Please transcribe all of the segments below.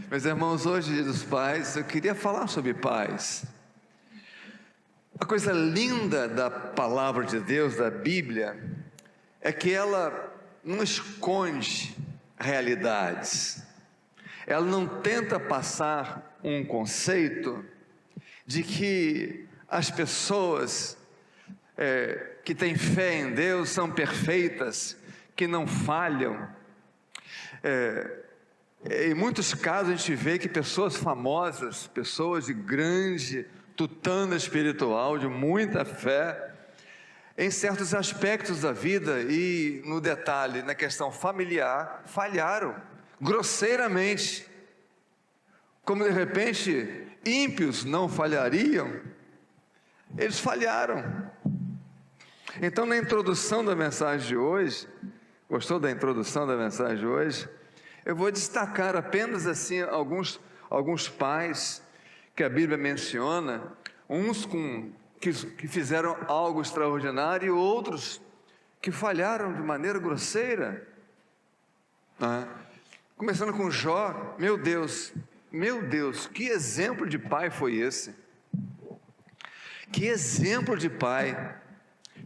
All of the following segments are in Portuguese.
Meus irmãos, hoje, Dia dos Pais, eu queria falar sobre paz. A coisa linda da palavra de Deus, da Bíblia, é que ela não esconde realidades. Ela não tenta passar um conceito de que as pessoas que têm fé em Deus são perfeitas, que não falham. Em muitos casos a gente vê que pessoas famosas, pessoas de grande tutana espiritual, de muita fé, em certos aspectos da vida e no detalhe, na questão familiar, falharam grosseiramente. Como de repente ímpios não falhariam, eles falharam. Então, na introdução da mensagem de hoje, gostou da introdução da mensagem de hoje? Eu vou destacar apenas assim alguns pais que a Bíblia menciona, uns que fizeram algo extraordinário e outros que falharam de maneira grosseira. Começando com Jó. Meu Deus, que exemplo de pai foi esse? Que exemplo de pai!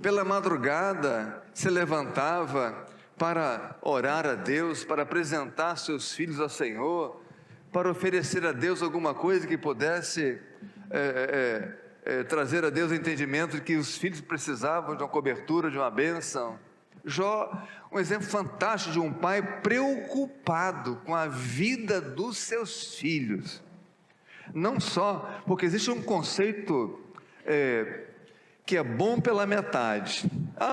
Pela madrugada se levantava para orar a Deus, para apresentar seus filhos ao Senhor, para oferecer a Deus alguma coisa que pudesse trazer a Deus o entendimento de que os filhos precisavam de uma cobertura, de uma bênção. Jó, um exemplo fantástico de um pai preocupado com a vida dos seus filhos. Não só, porque existe um conceito que é bom pela metade.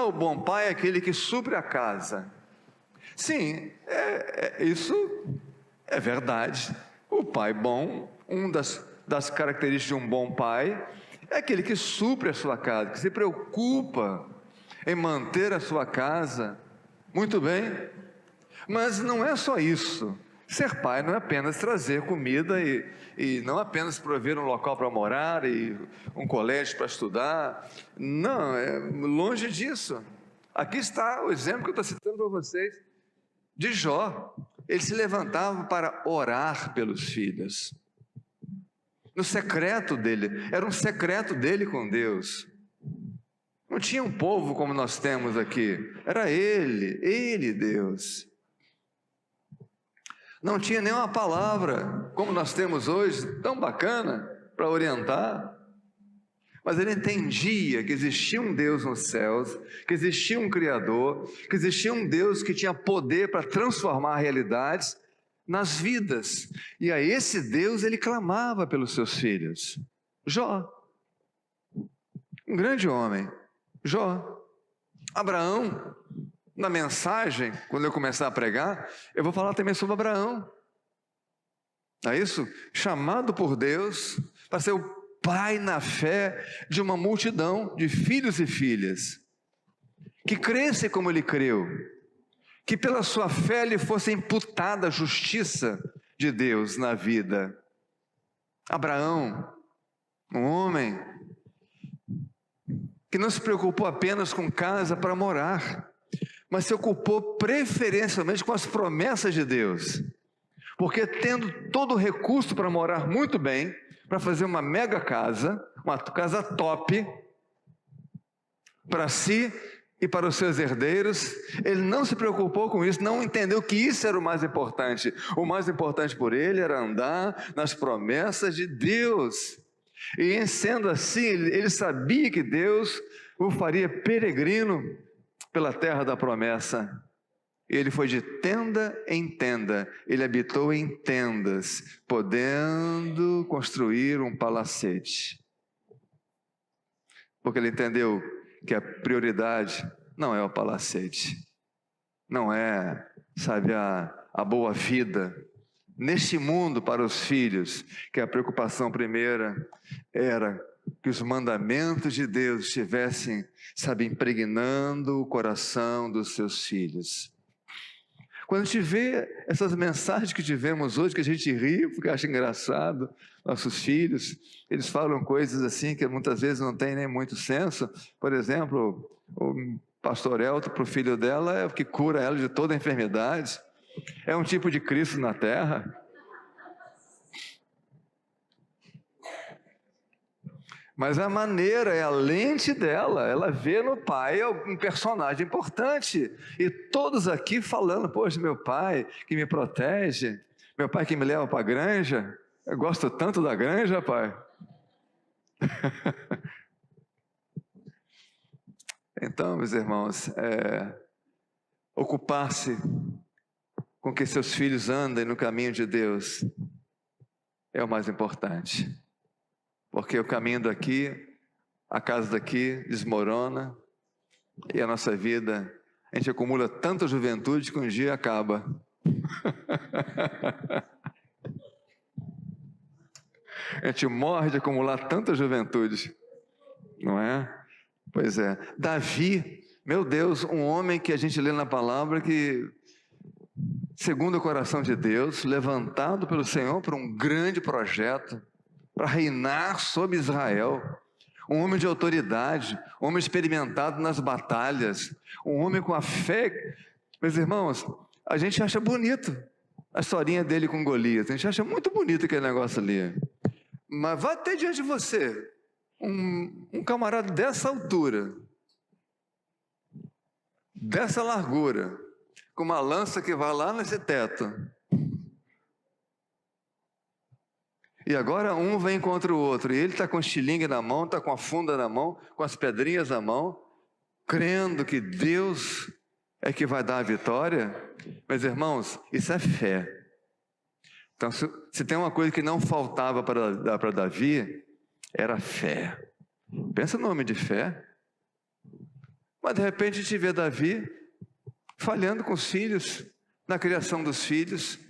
O bom pai é aquele que supre a casa. Sim, isso é verdade. O pai bom, das características de um bom pai, é aquele que supre a sua casa, que se preocupa em manter a sua casa. Muito bem, mas não é só isso. Ser pai não é apenas trazer comida e não apenas prover um local para morar e um colégio para estudar. Não, é longe disso. Aqui está o exemplo que eu estou citando para vocês de Jó. Ele se levantava para orar pelos filhos. No secreto dele, era um secreto dele com Deus. Não tinha um povo como nós temos aqui, era ele Deus. Não tinha nenhuma palavra, como nós temos hoje, tão bacana, para orientar. Mas ele entendia que existia um Deus nos céus, que existia um Criador, que existia um Deus que tinha poder para transformar realidades nas vidas. E a esse Deus ele clamava pelos seus filhos. Jó, um grande homem. Jó. Abraão. Na mensagem, quando eu começar a pregar, eu vou falar também sobre Abraão. É isso? Chamado por Deus para ser o pai na fé de uma multidão de filhos e filhas, que crescem como ele creu, que pela sua fé lhe fosse imputada a justiça de Deus na vida. Abraão, um homem que não se preocupou apenas com casa para morar, mas se ocupou preferencialmente com as promessas de Deus, porque tendo todo o recurso para morar muito bem, para fazer uma mega casa, uma casa top, para si e para os seus herdeiros, ele não se preocupou com isso, não entendeu que isso era o mais importante. O mais importante por ele era andar nas promessas de Deus, e sendo assim, ele sabia que Deus o faria peregrino pela terra da promessa. Ele foi de tenda em tenda, ele habitou em tendas, podendo construir um palacete, porque ele entendeu que a prioridade não é o palacete, não é, a boa vida neste mundo para os filhos, que a preocupação primeira era que os mandamentos de Deus estivessem, impregnando o coração dos seus filhos. Quando a gente vê essas mensagens que tivemos hoje, que a gente ri, porque acha engraçado, nossos filhos, eles falam coisas assim que muitas vezes não tem nem muito senso. Por exemplo, o pastor Elton, para o filho dela, é o que cura ela de toda a enfermidade. É um tipo de Cristo na terra. Mas a maneira, é a lente dela, ela vê no pai um personagem importante. E todos aqui falando, poxa, meu pai que me protege, meu pai que me leva para a granja, eu gosto tanto da granja, pai. Então, meus irmãos, ocupar-se com que seus filhos andem no caminho de Deus é o mais importante. Porque o caminho daqui, a casa daqui desmorona e a nossa vida, a gente acumula tanta juventude que um dia acaba. A gente morre de acumular tanta juventude, não é? Pois é. Davi, meu Deus, um homem que a gente lê na palavra que, segundo o coração de Deus, levantado pelo Senhor para um grande projeto, para reinar sobre Israel. Um homem de autoridade, um homem experimentado nas batalhas, um homem com a fé. Meus irmãos, a gente acha bonito a historinha dele com Golias, a gente acha muito bonito aquele negócio ali. Mas vai ter diante de você um camarada dessa altura, dessa largura, com uma lança que vai lá nesse teto. E agora um vem contra o outro, e ele está com o estilingue na mão, está com a funda na mão, com as pedrinhas na mão, crendo que Deus é que vai dar a vitória. Meus irmãos, isso é fé. Então, se tem uma coisa que não faltava para Davi, era fé. Pensa no nome de fé. Mas de repente a gente vê Davi falhando com os filhos, na criação dos filhos,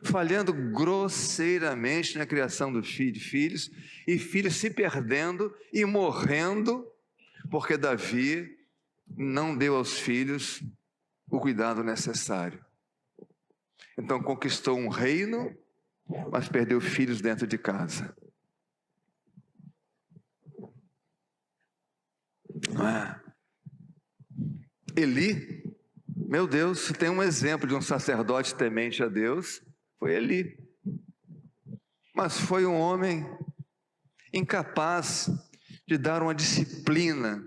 falhando grosseiramente na criação dos filhos, e filhos se perdendo e morrendo, porque Davi não deu aos filhos o cuidado necessário. Então conquistou um reino, mas perdeu filhos dentro de casa. Eli, meu Deus, se tem um exemplo de um sacerdote temente a Deus, foi Eli. Mas foi um homem incapaz de dar uma disciplina,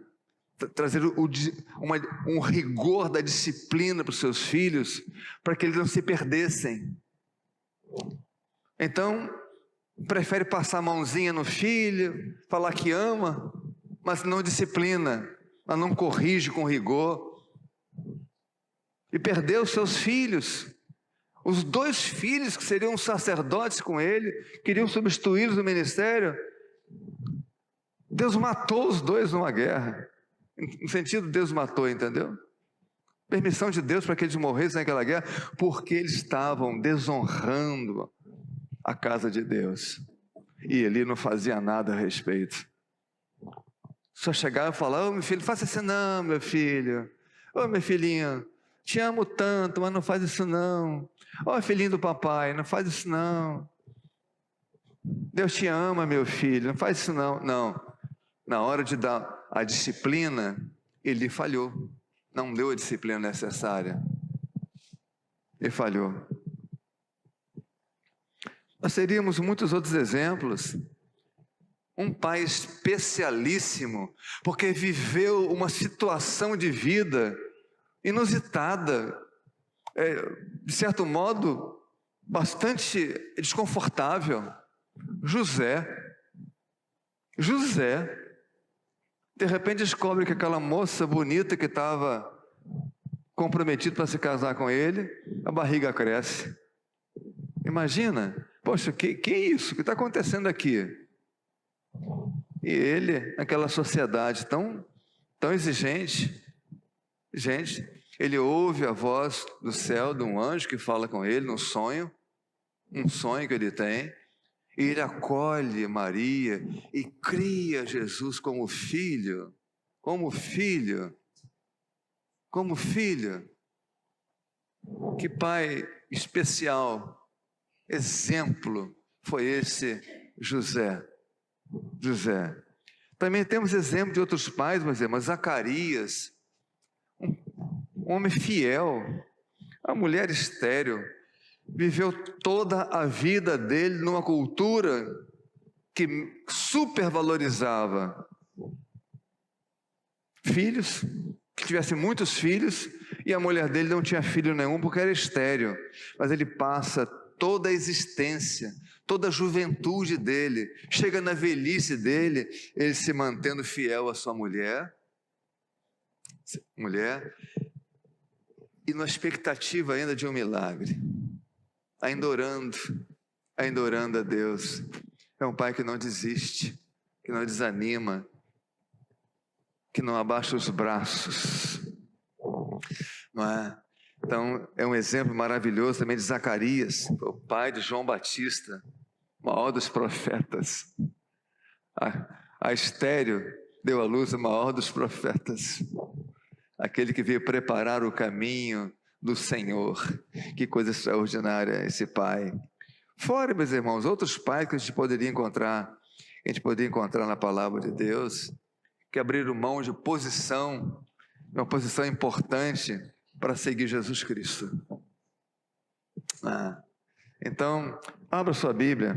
trazer um rigor da disciplina para os seus filhos, para que eles não se perdessem. Então, prefere passar a mãozinha no filho, falar que ama, mas não disciplina, mas não corrige com rigor. E perdeu seus filhos. Os 2 filhos que seriam sacerdotes com ele, queriam substituí-los no ministério. Deus matou os 2 numa guerra. No sentido, Deus matou, entendeu? Permissão de Deus para que eles morressem naquela guerra, porque eles estavam desonrando a casa de Deus. E ele não fazia nada a respeito. Só chegava e falava: meu filho, faça isso não, meu filho. Meu filhinho, te amo tanto, mas não faz isso não. Filhinho do papai, não faz isso não. Deus te ama, meu filho, não faz isso não. Não. Na hora de dar a disciplina, ele falhou. Não deu a disciplina necessária. Ele falhou. Nós teríamos muitos outros exemplos. Um pai especialíssimo, porque viveu uma situação de vida inusitada, de certo modo, bastante desconfortável. José, de repente descobre que aquela moça bonita que estava comprometida para se casar com ele, a barriga cresce. Imagina, poxa, que é isso? O que está acontecendo aqui? E ele, naquela sociedade tão exigente, gente, ele ouve a voz do céu de um anjo que fala com ele num sonho, um sonho que ele tem, e ele acolhe Maria e cria Jesus como filho. Que pai especial, exemplo foi esse José. Também temos exemplo de outros pais, meus irmãos. Zacarias, um homem fiel, uma mulher estéril, viveu toda a vida dele numa cultura que supervalorizava filhos, que tivesse muitos filhos, e a mulher dele não tinha filho nenhum porque era estéril. Mas ele passa toda a existência, toda a juventude dele, chega na velhice dele, ele se mantendo fiel à sua mulher, e na expectativa ainda de um milagre, ainda orando a Deus. É um pai que não desiste, que não desanima, que não abaixa os braços, não é? Então, é um exemplo maravilhoso também de Zacarias, o pai de João Batista, maior dos profetas. A estéril deu à luz o maior dos profetas, aquele que veio preparar o caminho do Senhor. Que coisa extraordinária esse pai. Fora, meus irmãos, outros pais que a gente poderia encontrar na palavra de Deus, que abriram mão de posição, uma posição importante para seguir Jesus Cristo. Então, abra sua Bíblia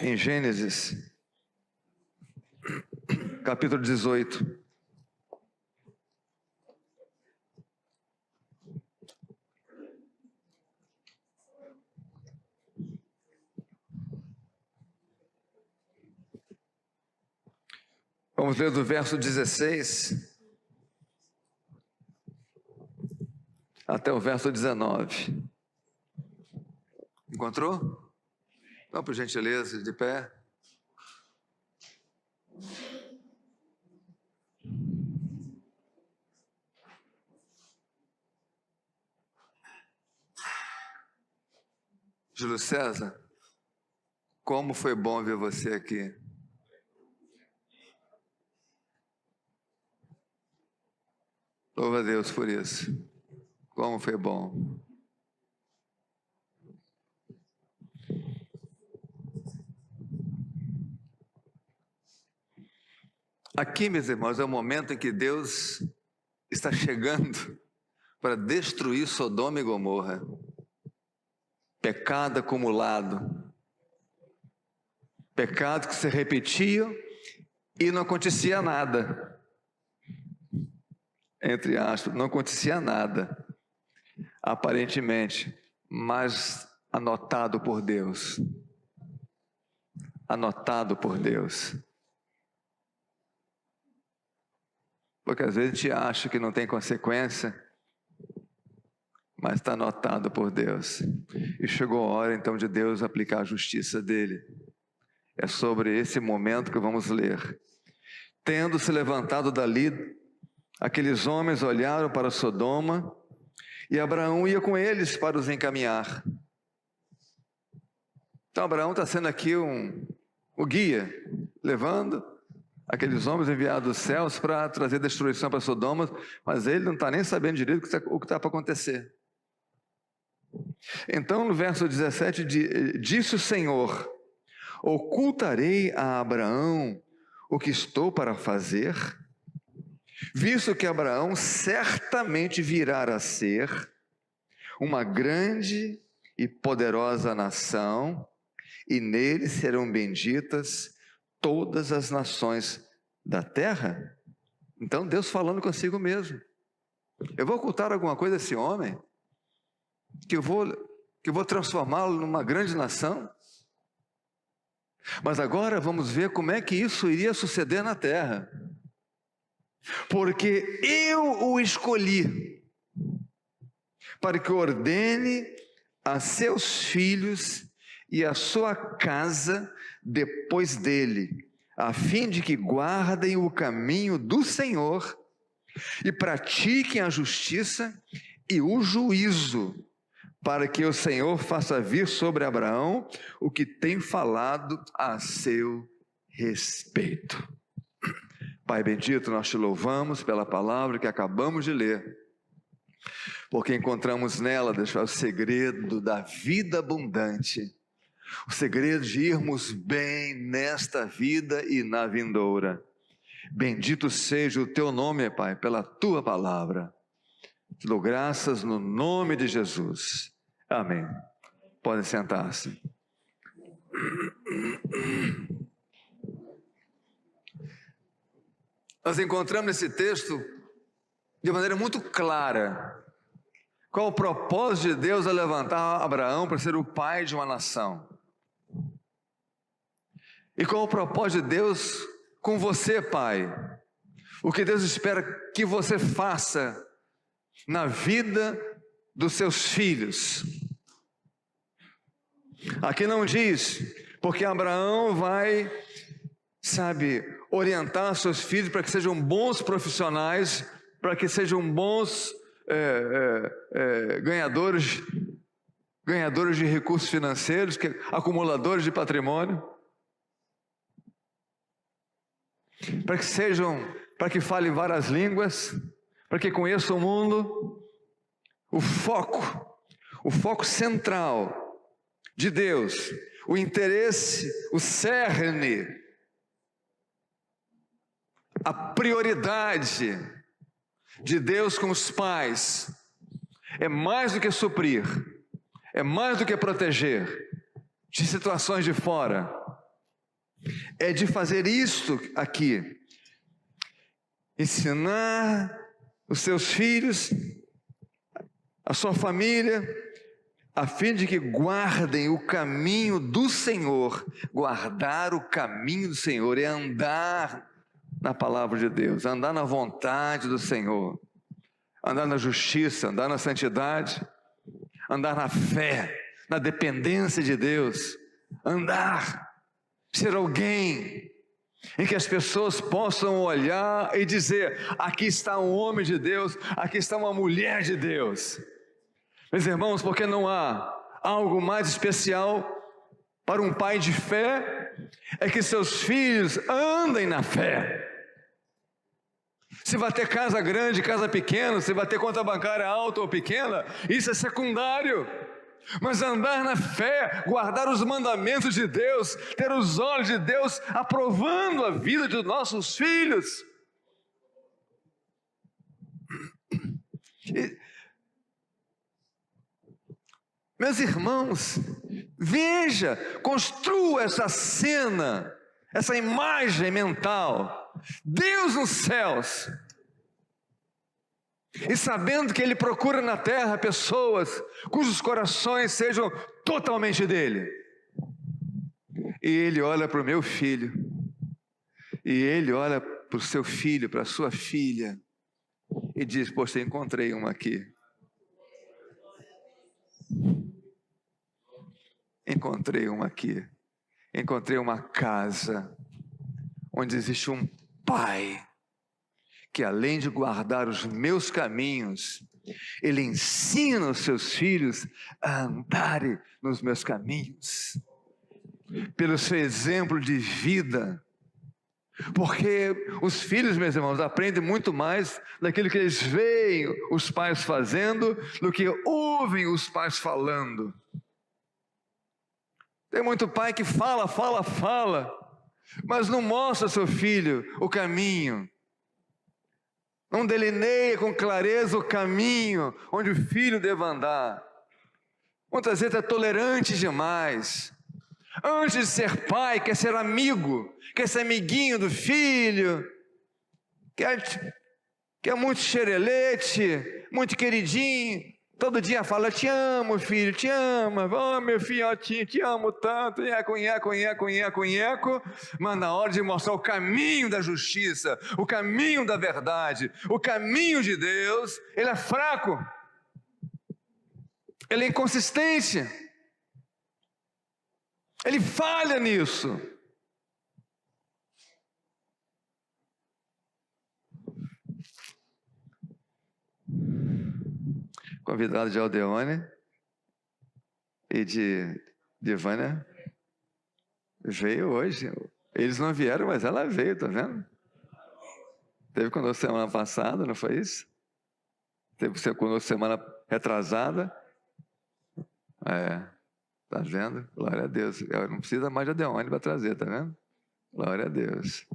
em Gênesis, capítulo 18. Vamos ler do verso 16 até o verso 19. Encontrou? Então, por gentileza, de pé. Júlio César, como foi bom ver você aqui. Louva a Deus por isso. Como foi bom. Aqui, meus irmãos, é o momento em que Deus está chegando para destruir Sodoma e Gomorra. Pecado acumulado. Pecado que se repetia e não acontecia nada. Entre aspas, não acontecia nada, aparentemente, mas anotado por Deus. Anotado por Deus. Porque às vezes a gente acha que não tem consequência, mas está anotado por Deus. E chegou a hora então de Deus aplicar a justiça dele. É sobre esse momento que vamos ler. Tendo se levantado dali, aqueles homens olharam para Sodoma e Abraão ia com eles para os encaminhar. Então Abraão está sendo aqui o guia, levando aqueles homens enviados dos céus para trazer destruição para Sodoma, mas ele não está nem sabendo direito o que está para acontecer. Então no verso 17 disse o Senhor: ocultarei a Abraão o que estou para fazer? Visto que Abraão certamente virá a ser uma grande e poderosa nação, e nele serão benditas todas as nações da terra. Então Deus falando consigo mesmo. Eu vou ocultar alguma coisa desse homem? Que eu vou transformá-lo numa grande nação? Mas agora vamos ver como é que isso iria suceder na terra. Porque eu o escolhi para que ordene a seus filhos e a sua casa depois dele, a fim de que guardem o caminho do Senhor e pratiquem a justiça e o juízo, para que o Senhor faça vir sobre Abraão o que tem falado a seu respeito. Pai bendito, nós te louvamos pela palavra que acabamos de ler, porque encontramos nela, Deus, o segredo da vida abundante, o segredo de irmos bem nesta vida e na vindoura. Bendito seja o teu nome, Pai, pela tua palavra. Te dou graças no nome de Jesus. Amém. Podem sentar-se. Nós encontramos nesse texto, de maneira muito clara, qual o propósito de Deus a levantar Abraão para ser o pai de uma nação. E qual o propósito de Deus com você, pai. O que Deus espera que você faça na vida dos seus filhos. Aqui não diz, porque Abraão vai, orientar seus filhos para que sejam bons profissionais, para que sejam bons ganhadores de recursos financeiros, acumuladores de patrimônio, para que falem várias línguas, para que conheçam o mundo. O foco central de Deus, o interesse, o cerne, a prioridade de Deus com os pais é mais do que suprir, é mais do que proteger de situações de fora, é de fazer isto aqui, ensinar os seus filhos, a sua família, a fim de que guardem o caminho do Senhor. Guardar o caminho do Senhor é andar na palavra de Deus, andar na vontade do Senhor, andar na justiça, andar na santidade, andar na fé, na dependência de Deus, ser alguém em que as pessoas possam olhar e dizer: aqui está um homem de Deus, aqui está uma mulher de Deus. Meus irmãos, porque não há algo mais especial para um pai de fé, é que seus filhos andem na fé. Se vai ter casa grande, casa pequena, se vai ter conta bancária alta ou pequena, isso é secundário. Mas andar na fé, guardar os mandamentos de Deus, ter os olhos de Deus aprovando a vida dos nossos filhos. Meus irmãos, veja, construa essa cena, essa imagem mental, Deus nos céus, e sabendo que Ele procura na terra pessoas cujos corações sejam totalmente dele. E Ele olha para o meu filho, e Ele olha para o seu filho, para a sua filha, e diz: poxa, encontrei uma aqui. Encontrei uma aqui. Encontrei uma casa onde existe um pai que, além de guardar os meus caminhos, ele ensina os seus filhos a andarem nos meus caminhos, pelo seu exemplo de vida. Porque os filhos, meus irmãos, aprendem muito mais daquilo que eles veem os pais fazendo do que ouvem os pais falando. Tem muito pai que fala, mas não mostra ao seu filho o caminho. Não delineia com clareza o caminho onde o filho deve andar. Muitas vezes é tolerante demais. Antes de ser pai, quer ser amigo, quer ser amiguinho do filho, quer muito xerelete, muito queridinho. Todo dia fala: te amo, filho, te amo, oh, meu filhotinho, te amo tanto, nheco, mas na hora de mostrar o caminho da justiça, o caminho da verdade, o caminho de Deus, ele é fraco, ele é inconsistente, ele falha nisso. Convidado de Aldeone e de Vânia veio hoje. Eles não vieram, mas ela veio, tá vendo? Teve conosco semana passada, não foi isso? Teve conosco semana retrasada. Tá vendo? Glória a Deus. Não precisa mais de Aldeone para trazer, tá vendo? Glória a Deus.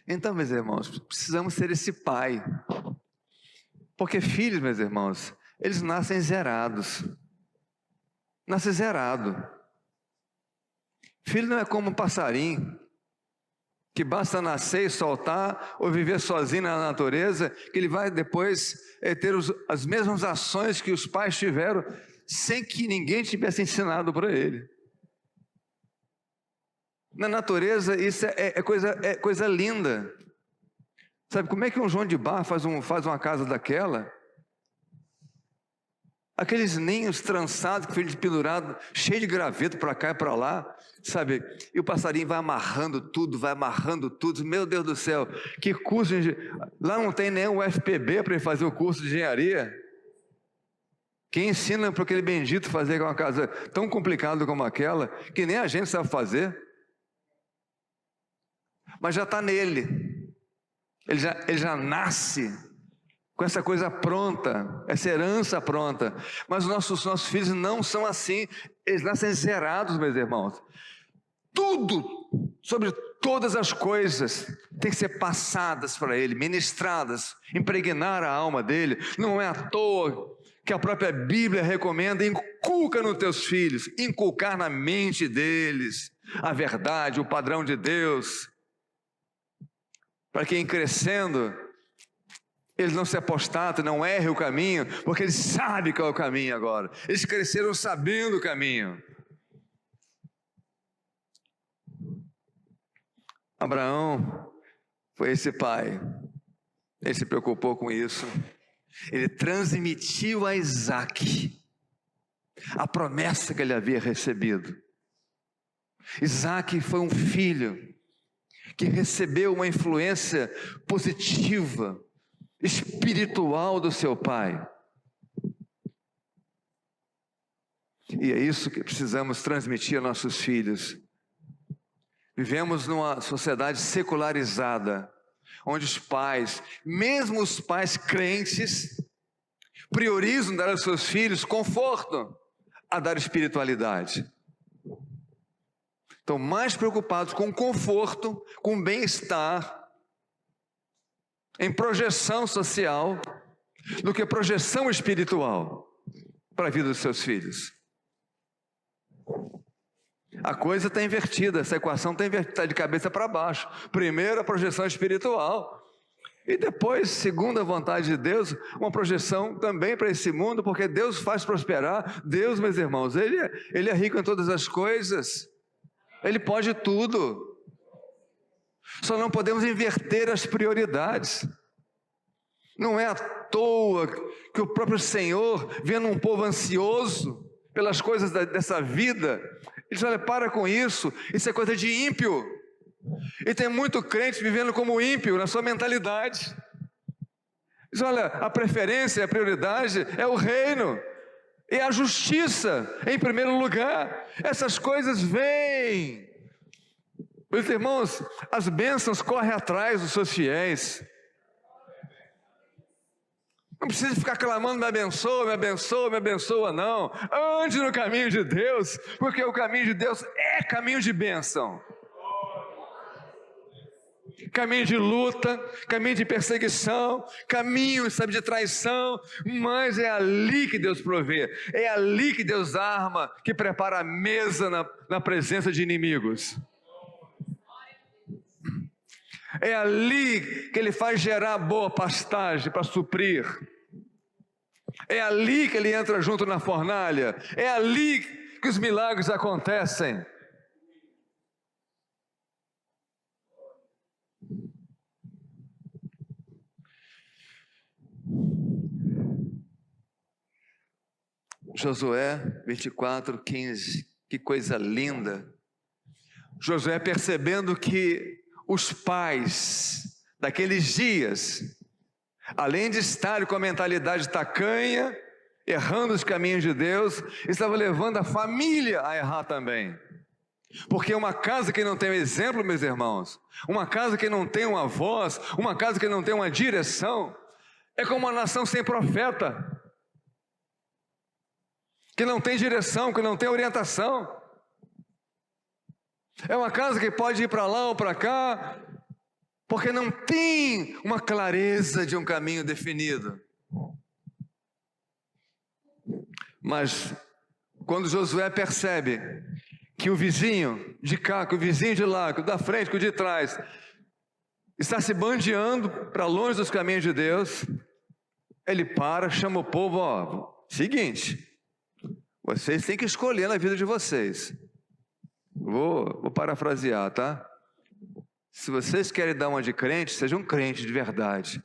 Então, meus irmãos, precisamos ser esse pai. Porque filhos, meus irmãos, eles nascem zerados. Nasce zerado. Filho não é como um passarinho, que basta nascer e soltar, ou viver sozinho na natureza, que ele vai depois ter as mesmas ações que os pais tiveram, sem que ninguém tivesse ensinado para ele. Na natureza, isso é coisa linda. Sabe como é que um João de Barro faz uma casa daquela? Aqueles ninhos trançados, pendurados, cheio de graveto para cá e para lá, sabe? E o passarinho vai amarrando tudo. Meu Deus do céu, que curso lá não tem nem o FPB para ele fazer o curso de engenharia. Quem ensina para aquele bendito fazer uma casa tão complicada como aquela, que nem a gente sabe fazer? Mas já está nele. Ele já nasce com essa coisa pronta, essa herança pronta. Mas os nossos filhos não são assim. Eles nascem zerados, meus irmãos. Tudo, sobre todas as coisas, tem que ser passadas para ele, ministradas, impregnar a alma dele. Não é à toa que a própria Bíblia recomenda: inculca nos teus filhos, inculcar na mente deles a verdade, o padrão de Deus, para que em crescendo eles não se apostatem, não errem o caminho, porque eles sabem qual é o caminho agora. Eles cresceram sabendo o caminho. Abraão foi esse pai. Ele se preocupou com isso. Ele transmitiu a Isaque a promessa que ele havia recebido. Isaque foi um filho que recebeu uma influência positiva, espiritual do seu pai. E é isso que precisamos transmitir a nossos filhos. Vivemos numa sociedade secularizada, onde os pais, mesmo os pais crentes, priorizam dar aos seus filhos conforto a dar espiritualidade. Estão mais preocupados com conforto, com bem-estar, em projeção social, do que projeção espiritual para a vida dos seus filhos. A coisa está invertida, essa equação está invertida, está de cabeça para baixo. Primeiro a projeção espiritual, e depois, segundo a vontade de Deus, uma projeção também para esse mundo, porque Deus faz prosperar. Deus, meus irmãos, Ele é rico em todas as coisas, Ele pode tudo. Só não podemos inverter as prioridades. Não é à toa que o próprio Senhor, vendo um povo ansioso pelas coisas dessa vida, Ele diz: olha, para com isso é coisa de ímpio. E tem muito crente vivendo como ímpio na sua mentalidade. Diz: olha, a preferência, a prioridade é o reino, e a justiça em primeiro lugar. Essas coisas vêm. Meus irmãos, as bênçãos correm atrás dos seus fiéis. Não precisa ficar clamando: me abençoa, me abençoa, me abençoa, não. Ande no caminho de Deus, porque o caminho de Deus é caminho de bênção. Caminho de luta, caminho de perseguição, caminho, sabe, de traição, mas é ali que Deus provê, é ali que Deus arma, que prepara a mesa na presença de inimigos. É ali que Ele faz gerar boa pastagem para suprir. É ali que Ele entra junto na fornalha. É ali que os milagres acontecem. Josué 24:15. Que coisa linda. Josué, percebendo que os pais daqueles dias, além de estarem com a mentalidade tacanha, errando os caminhos de Deus, estavam levando a família a errar também. Porque uma casa que não tem um exemplo, meus irmãos, uma casa que não tem uma voz, uma casa que não tem uma direção, é como uma nação sem profeta, que não tem direção, que não tem orientação. É uma casa que pode ir para lá ou para cá, porque não tem uma clareza de um caminho definido. Mas quando Josué percebe que o vizinho de cá, que o vizinho de lá, que o da frente, que o de trás, está se bandeando para longe dos caminhos de Deus, ele para, chama o povo, ó, seguinte, vocês têm que escolher na vida de vocês. Vou parafrasear, tá? Se vocês querem dar uma de crente, seja um crente de verdade.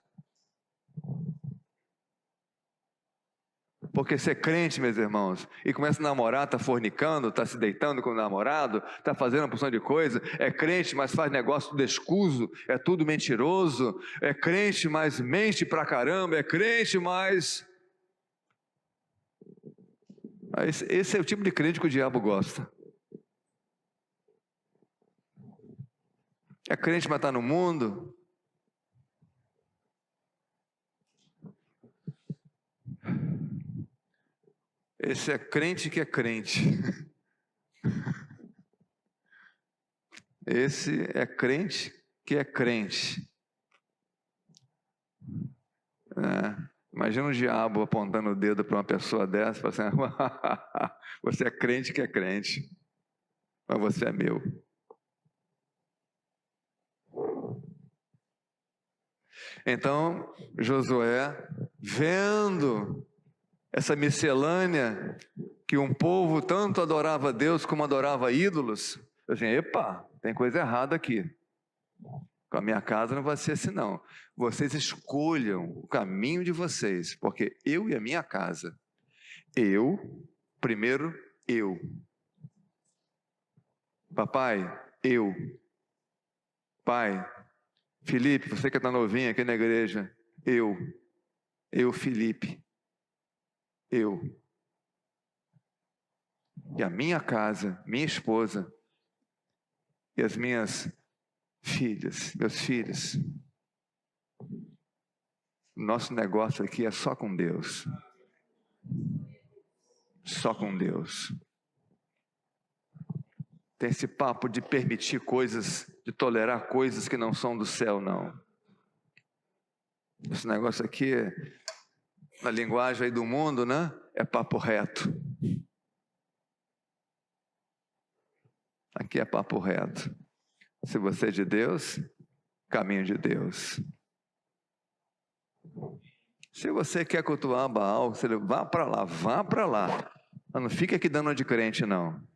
Porque ser crente, meus irmãos, e começa a namorar, está fornicando, está se deitando com o namorado, está fazendo uma porção de coisa, é crente, mas faz negócio tudo escuso, é tudo mentiroso, é crente, mas mente pra caramba, é crente, mas... Esse é o tipo de crente que o diabo gosta. É crente, mas está no mundo. Esse é crente que é crente. Esse é crente que é crente. Imagina o diabo apontando o dedo para uma pessoa dessa e falando assim, você é crente que é crente, mas você é meu. Então, Josué, vendo essa miscelânea que um povo tanto adorava a Deus como adorava ídolos, assim, epa, tem coisa errada aqui. Com a minha casa não vai ser assim não. Vocês escolham o caminho de vocês, porque eu e a minha casa, primeiro eu. Papai, eu. Pai, Felipe, você que está novinho aqui na igreja, eu, Felipe, eu. E a minha casa, minha esposa, e as minhas filhas, meus filhos. Nosso negócio aqui é só com Deus. Só com Deus. Tem esse papo de permitir coisas, de tolerar coisas que não são do céu, não. Esse negócio aqui, na linguagem aí do mundo, né? É papo reto. Aqui é papo reto. Se você é de Deus, caminho de Deus. Se você quer cultuar Baal, você vá para lá, vá para lá. Mas não fica aqui dando de crente, não.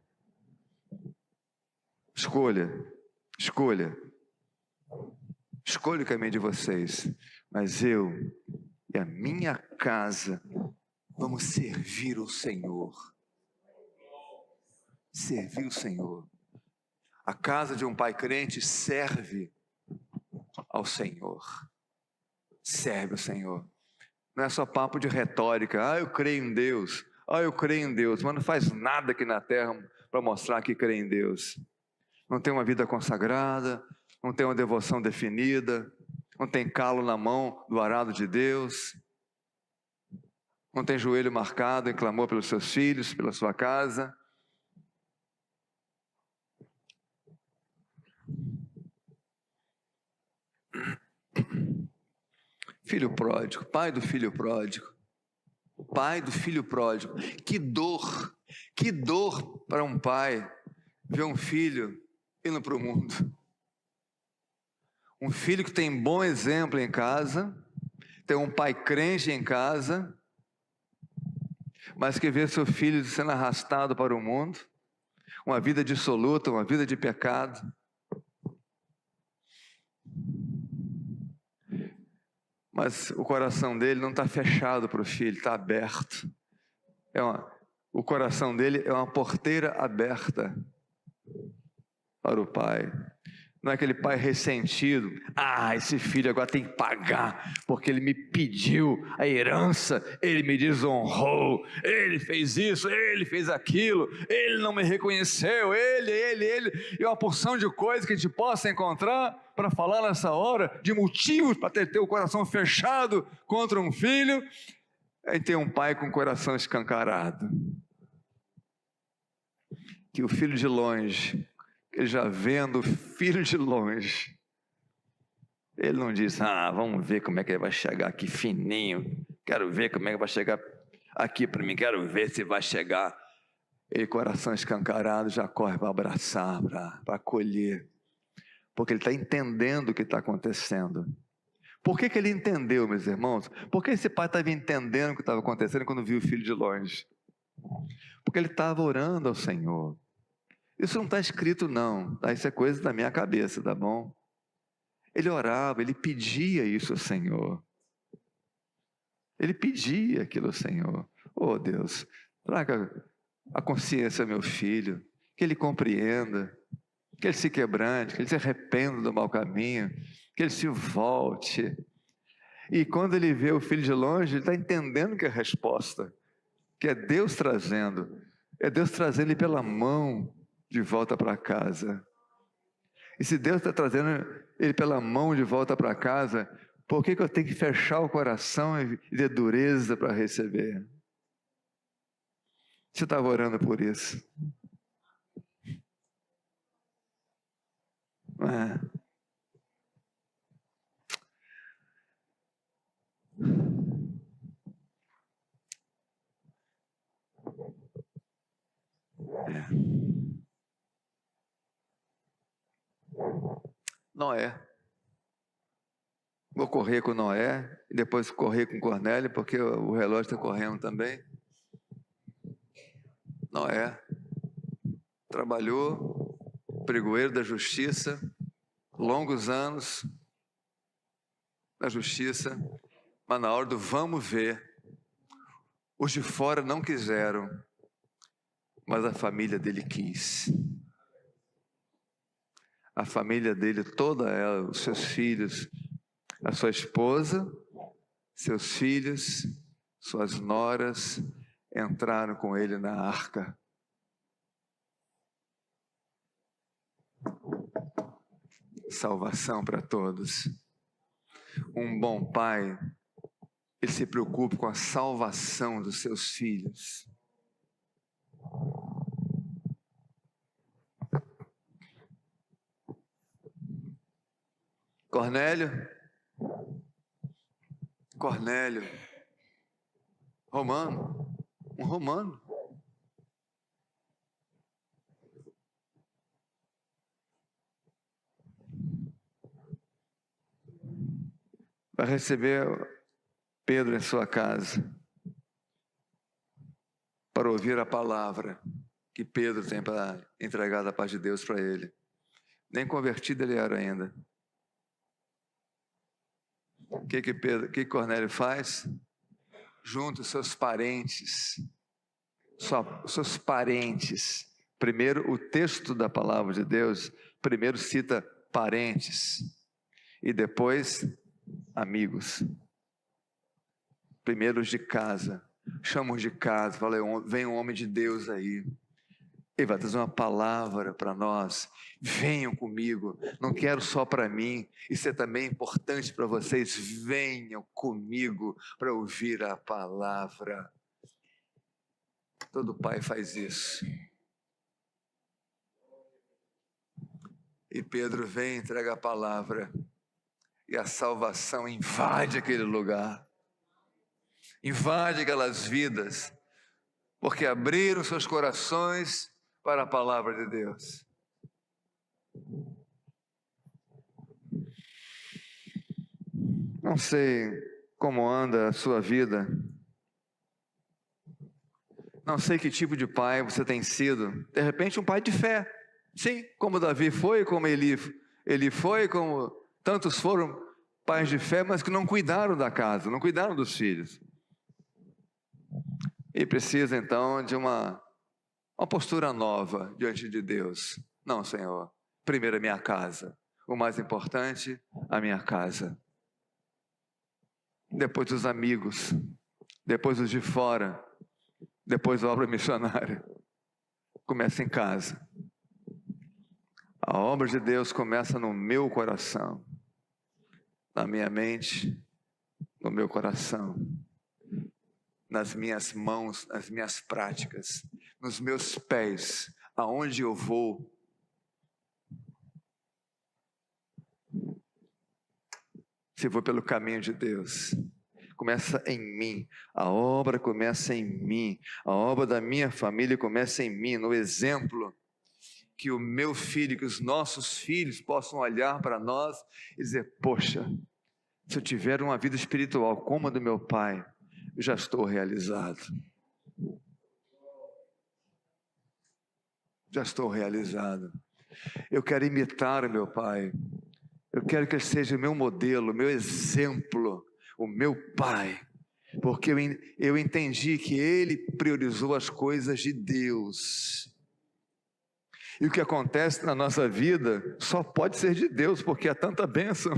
Escolha o caminho de vocês, mas eu e a minha casa vamos servir o Senhor. Servir o Senhor. A casa de um pai crente serve ao Senhor. Serve o Senhor. Não é só papo de retórica, eu creio em Deus, eu creio em Deus, mas não faz nada aqui na terra para mostrar que crê em Deus. Não tem uma vida consagrada, não tem uma devoção definida, não tem calo na mão do arado de Deus, não tem joelho marcado em clamor pelos seus filhos, pela sua casa. Filho pródigo, pai do filho pródigo, que dor para um pai ver um filho indo para o mundo. Um filho que tem bom exemplo em casa, tem um pai crente em casa, mas que vê seu filho sendo arrastado para o mundo, uma vida dissoluta, uma vida de pecado. Mas o coração dele não está fechado para o filho, está aberto. O coração dele é uma porteira aberta para o pai. Não é aquele pai ressentido. Esse filho agora tem que pagar, porque ele me pediu a herança, ele me desonrou, ele fez isso, ele fez aquilo, ele não me reconheceu, ele, e uma porção de coisas que a gente possa encontrar para falar nessa hora, de motivos para ter o coração fechado contra um filho. Aí tem um pai com o coração escancarado, que o filho de longe, ele já vendo o filho de longe, ele não diz, vamos ver como é que ele vai chegar aqui fininho, quero ver como é que vai chegar aqui para mim, quero ver se vai chegar. Ele, coração escancarado, já corre para abraçar, para acolher, porque ele está entendendo o que está acontecendo. Por que ele entendeu, meus irmãos? Porque esse pai estava entendendo o que estava acontecendo quando viu o filho de longe. Porque ele estava orando ao Senhor. Isso não está escrito não, tá? Isso é coisa da minha cabeça, tá bom? Ele orava, ele pedia isso ao Senhor. Ele pedia aquilo ao Senhor. Oh Deus, traga a consciência ao meu filho, que ele compreenda, que ele se quebrante, que ele se arrependa do mau caminho, que ele se volte. E quando ele vê o filho de longe, ele está entendendo que é a resposta, que é Deus trazendo ele pela mão de volta para casa. E se Deus está trazendo ele pela mão de volta para casa, por que eu tenho que fechar o coração e ter dureza para receber? Você estava orando por isso? É. Noé. Vou correr com Noé e depois correr com Cornélio, porque o relógio está correndo também. Noé trabalhou, pregoeiro da justiça, longos anos na justiça, mas na hora do vamos ver, os de fora não quiseram, mas a família dele quis. A família dele, toda ela, os seus filhos, a sua esposa, seus filhos, suas noras, entraram com ele na arca. Salvação para todos. Um bom pai, ele se preocupa com a salvação dos seus filhos. Cornélio, romano, um romano. Vai receber Pedro em sua casa para ouvir a palavra que Pedro tem para entregar da parte de Deus para ele. Nem convertido ele era ainda. O que Cornélio faz? Junta os seus parentes. Seus parentes. Primeiro, o texto da palavra de Deus, primeiro cita parentes. E depois, amigos. Primeiro os de casa. Chama os de casa. Fala, vem um homem de Deus aí. Ele vai trazer uma palavra para nós. Venham comigo. Não quero só para mim. Isso é também importante para vocês. Venham comigo para ouvir a palavra. Todo pai faz isso. E Pedro vem, entrega a palavra. E a salvação invade aquele lugar. Invade aquelas vidas. Porque abriram seus corações para a palavra de Deus. Não sei como anda a sua vida. Não sei que tipo de pai você tem sido. De repente, um pai de fé. Sim, como Davi foi, como Eli foi, como tantos foram pais de fé, mas que não cuidaram da casa, não cuidaram dos filhos. E precisa, então, de uma postura nova diante de Deus. Não, Senhor, primeiro a minha casa. O mais importante, a minha casa. Depois os amigos. Depois os de fora. Depois a obra missionária. Começa em casa. A obra de Deus começa no meu coração. Na minha mente, no meu coração. Nas minhas mãos, nas minhas práticas, nos meus pés, aonde eu vou. Se vou pelo caminho de Deus, começa em mim. A obra começa em mim. A obra da minha família começa em mim, no exemplo. Que o meu filho, que os nossos filhos possam olhar para nós e dizer: poxa, se eu tiver uma vida espiritual como a do meu pai, eu já estou realizado. Já estou realizado. Eu quero imitar o meu pai. Eu quero que ele seja o meu modelo, o meu exemplo, o meu pai. Porque eu entendi que ele priorizou as coisas de Deus. E o que acontece na nossa vida só pode ser de Deus, porque há tanta bênção.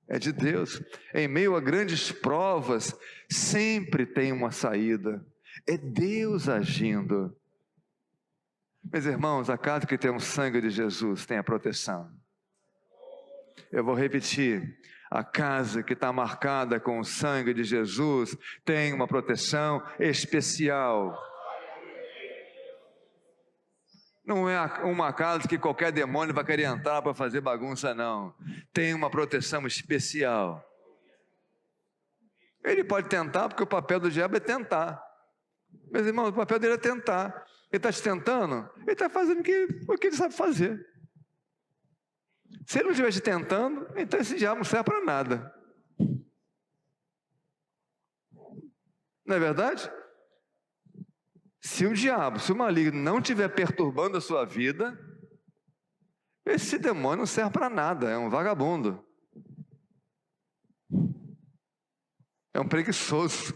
É de Deus. Em meio a grandes provas, sempre tem uma saída. É Deus agindo. Meus irmãos, a casa que tem o sangue de Jesus tem a proteção. Eu vou repetir. A casa que está marcada com o sangue de Jesus tem uma proteção especial. Não é uma casa que qualquer demônio vai querer entrar para fazer bagunça, não. Tem uma proteção especial. Ele pode tentar, porque o papel do diabo é tentar. Meus irmãos, o papel dele é tentar. Ele está te tentando, ele está fazendo o que ele sabe fazer. Se ele não estiver te tentando, então esse diabo não serve para nada. Não é verdade? Se o diabo, se o maligno não estiver perturbando a sua vida, esse demônio não serve para nada, é um vagabundo. É um preguiçoso.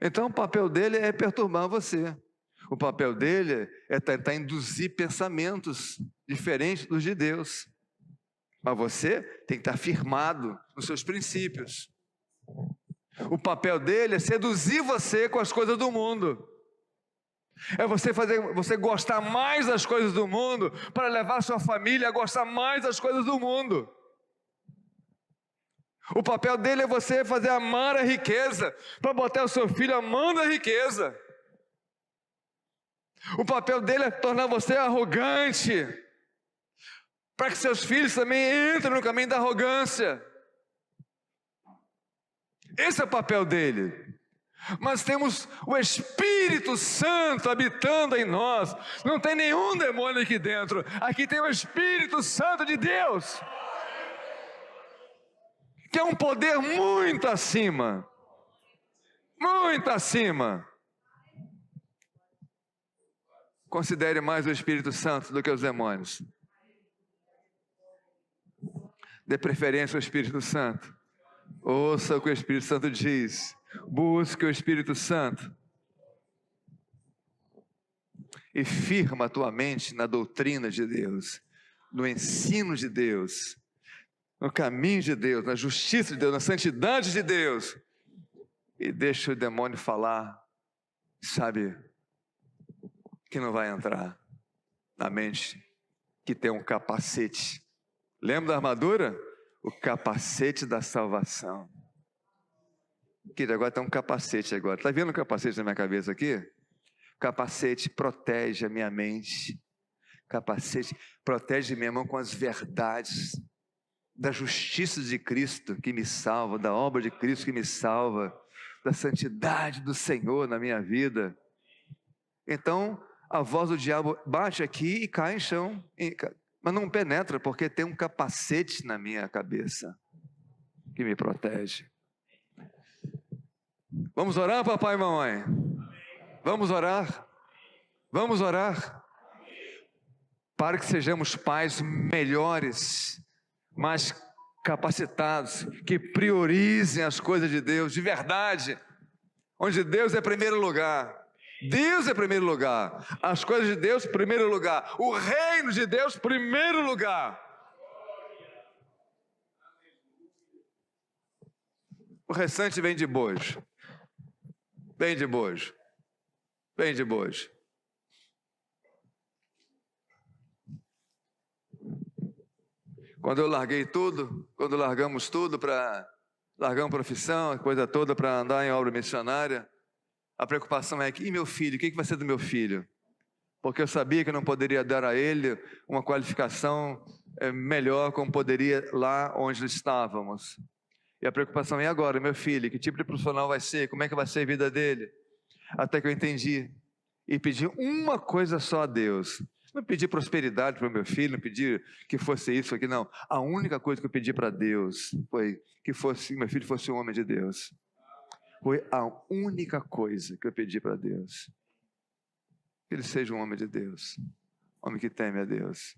Então o papel dele é perturbar você. O papel dele é tentar induzir pensamentos diferentes dos de Deus. Mas você tem que estar firmado nos seus princípios. O papel dele é seduzir você com as coisas do mundo. É você fazer você gostar mais das coisas do mundo para levar sua família a gostar mais das coisas do mundo. O papel dele é você fazer amar a riqueza, para botar o seu filho amando a riqueza. O papel dele é tornar você arrogante, para que seus filhos também entrem no caminho da arrogância. Esse é o papel dele. Mas temos o Espírito Santo habitando em nós. Não tem nenhum demônio aqui dentro. Aqui tem o Espírito Santo de Deus, que é um poder muito acima. Muito acima. Considere mais o Espírito Santo do que os demônios. Dê preferência ao Espírito Santo. Ouça o que o Espírito Santo diz. Busque o Espírito Santo. E firma a tua mente na doutrina de Deus, no ensino de Deus, no caminho de Deus, na justiça de Deus, na santidade de Deus. E deixa o demônio falar, sabe, que não vai entrar na mente que tem um capacete. Lembra da armadura? O capacete da salvação. Querido, agora tem um capacete agora. Está vendo o capacete na minha cabeça aqui? O capacete protege a minha mente. O capacete protege minha mão com as verdades da justiça de Cristo que me salva, da obra de Cristo que me salva, da santidade do Senhor na minha vida. Então, a voz do diabo bate aqui e cai em chão, mas não penetra, porque tem um capacete na minha cabeça que me protege. Vamos orar, papai e mamãe? Vamos orar? Vamos orar? Para que sejamos pais melhores, mais capacitados, que priorizem as coisas de Deus, de verdade, onde Deus é primeiro lugar. Deus é primeiro lugar, as coisas de Deus primeiro lugar, o reino de Deus primeiro lugar. O restante vem de bojo. Vem de bojo. Vem de bojo. Quando eu larguei tudo, quando largamos tudo para largar uma profissão, a coisa toda para andar em obra missionária, a preocupação é que, e meu filho, o que vai ser do meu filho? Porque eu sabia que eu não poderia dar a ele uma qualificação melhor como poderia lá onde estávamos. E a preocupação, e agora, meu filho, que tipo de profissional vai ser? Como é que vai ser a vida dele? Até que eu entendi e pedi uma coisa só a Deus. Não pedi prosperidade para o meu filho, não pedi que fosse isso aqui, não. A única coisa que eu pedi para Deus foi que meu filho fosse um homem de Deus. Foi a única coisa que eu pedi para Deus. Que ele seja um homem de Deus, homem que teme a Deus.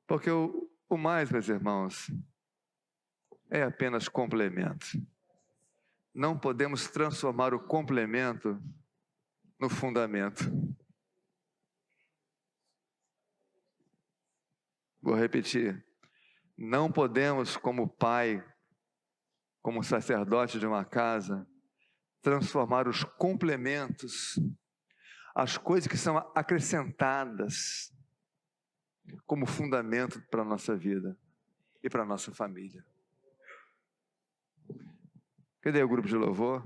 Porque o mais, meus irmãos, é apenas complemento. Não podemos transformar o complemento no fundamento. Vou repetir. Não podemos, como pai, como sacerdote de uma casa, transformar os complementos, as coisas que são acrescentadas, como fundamento para a nossa vida e para a nossa família. Cadê o grupo de louvor?